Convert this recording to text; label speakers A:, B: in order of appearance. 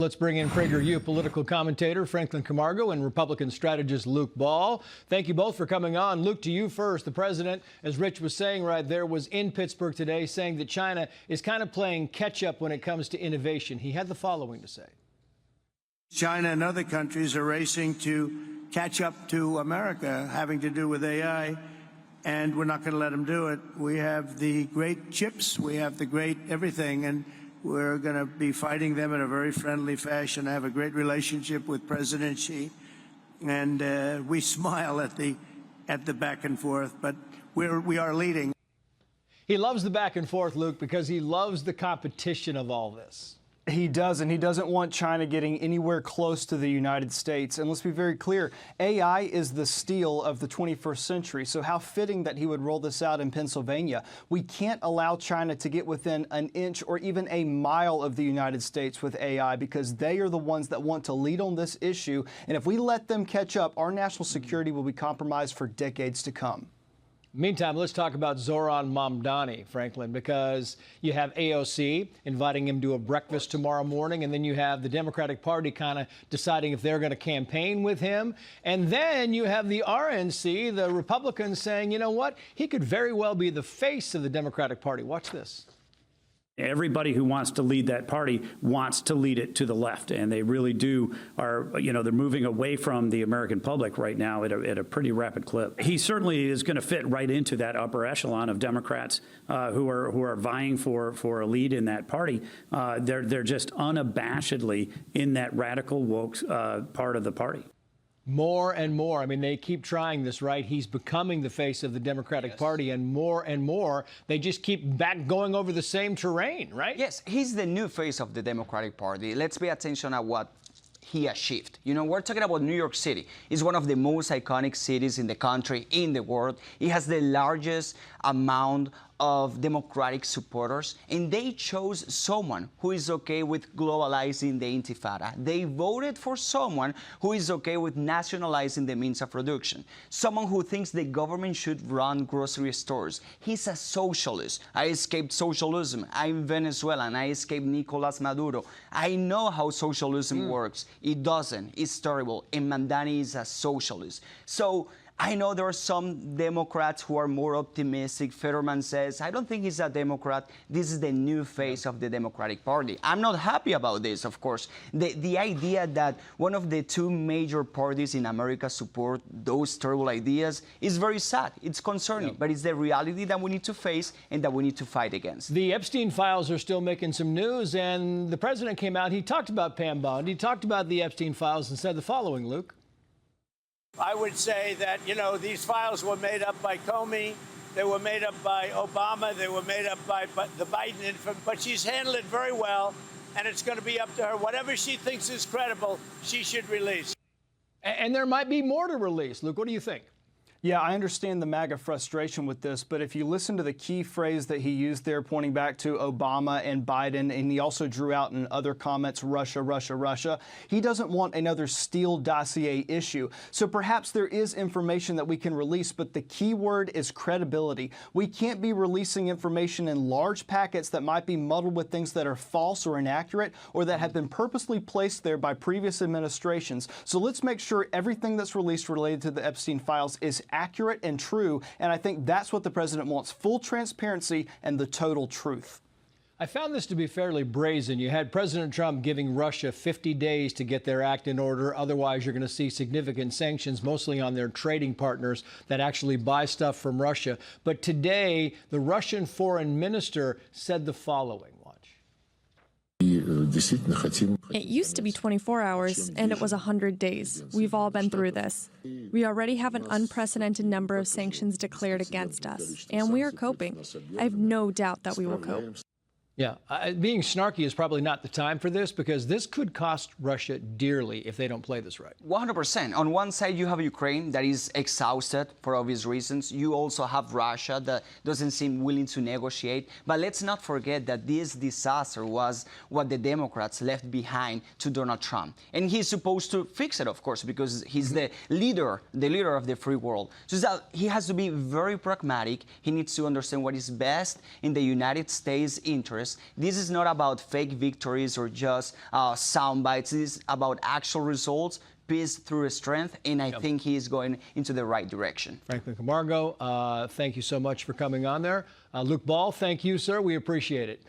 A: Let's bring in PragerU political commentator Franklin Camargo and Republican strategist Luke Ball. Thank you both for coming on. Luke, to you first. The president, as Rich was saying right there, was in Pittsburgh today saying that China is kind of playing catch up when it comes to innovation. He had the following to say.
B: China and other countries are racing to catch up to America, having to do with AI, and we're not going to let them do it. We have the great chips, we have the great everything, and we're going to be fighting them in a very friendly fashion. I have a great relationship with President Xi, and we smile at the back and forth, but we are leading.
A: He loves the back and forth, Luke, because he loves the competition of all this.
C: He does, and he doesn't want China getting anywhere close to the United States. And let's be very clear, AI is the Steele of the 21st century, so how fitting that he would roll this out in Pennsylvania. We can't allow China to get within an inch or even a mile of the United States with AI because they are the ones that want to lead on this issue. And if we let them catch up, our national security will be compromised for decades to come.
A: Meantime, let's talk about Zoran Mamdani, Franklin, because you have AOC inviting him to a breakfast tomorrow morning, and then you have the Democratic Party kind of deciding if they're going to campaign with him. And then you have the RNC, the Republicans, saying, you know what, he could very well be the face of the Democratic Party. Watch this.
D: Everybody who wants to lead that party wants to lead it to the left, and they really they're moving away from the American public right now at a pretty rapid clip. He certainly is going to fit right into that upper echelon of Democrats who are vying for a lead in that party. They're just unabashedly in that radical woke part of the party.
A: More and more. I mean, they keep trying this, right? He's becoming the face of the Democratic Party, and more, they just keep going over the same terrain, right?
E: Yes, he's the new face of the Democratic Party. Let's pay attention at what he achieved. You know, we're talking about New York City. It's one of the most iconic cities in the country, in the world. It has the largest amount of Democratic supporters, and they chose someone who is okay with globalizing the Intifada. They voted for someone who is okay with nationalizing the means of production, someone who thinks the government should run grocery stores. He's a socialist. I escaped socialism. I'm Venezuelan. I escaped Nicolas Maduro. I know how socialism works. It doesn't. It's terrible. And Mamdani is a socialist. So I know there are some Democrats who are more optimistic. Fetterman says, I don't think he's a Democrat. This is the new face of the Democratic Party. I'm not happy about this, of course. The idea that one of the two major parties in America support those terrible ideas is very sad. It's concerning, but it's the reality that we need to face and that we need to fight against.
A: The Epstein files are still making some news, and the president came out. He talked about Pam Bondi. He talked about the Epstein files and said the following, Luke.
B: I would say that, you know, these files were made up by Comey, they were made up by Obama, they were made up by the Biden infant, but she's handled it very well, and it's going to be up to her. Whatever she thinks is credible, she should release.
A: And there might be more to release. Luke, what do you think?
C: Yeah, I understand the MAGA frustration with this, but if you listen to the key phrase that he used there, pointing back to Obama and Biden, and he also drew out in other comments, Russia, Russia, Russia, he doesn't want another Steele dossier issue. So perhaps there is information that we can release, but the key word is credibility. We can't be releasing information in large packets that might be muddled with things that are false or inaccurate or that have been purposely placed there by previous administrations. So let's make sure everything that's released related to the Epstein files is accurate and true, and I think that's what the president wants, full transparency and the total truth.
A: I found this to be fairly brazen. You had President Trump giving Russia 50 days to get their act in order. Otherwise, you're going to see significant sanctions, mostly on their trading partners that actually buy stuff from Russia. But today, the Russian foreign minister said the following.
F: It used to be 24 hours, and it was 100 days. We've all been through this. We already have an unprecedented number of sanctions declared against us, and we are coping. I have no doubt that we will cope.
A: Yeah, being snarky is probably not the time for this because this could cost Russia dearly if they don't play this right.
E: 100%. On one side, you have Ukraine that is exhausted for obvious reasons. You also have Russia that doesn't seem willing to negotiate. But let's not forget that this disaster was what the Democrats left behind to Donald Trump. And he's supposed to fix it, of course, because he's the leader of the free world. So that he has to be very pragmatic. He needs to understand what is best in the United States' interest. matters. This is not about fake victories or just sound bites. This is about actual results, peace through strength, and I think he is going into the right direction.
A: Franklin Camargo, thank you so much for coming on there. Luke Ball, thank you, sir. We appreciate it.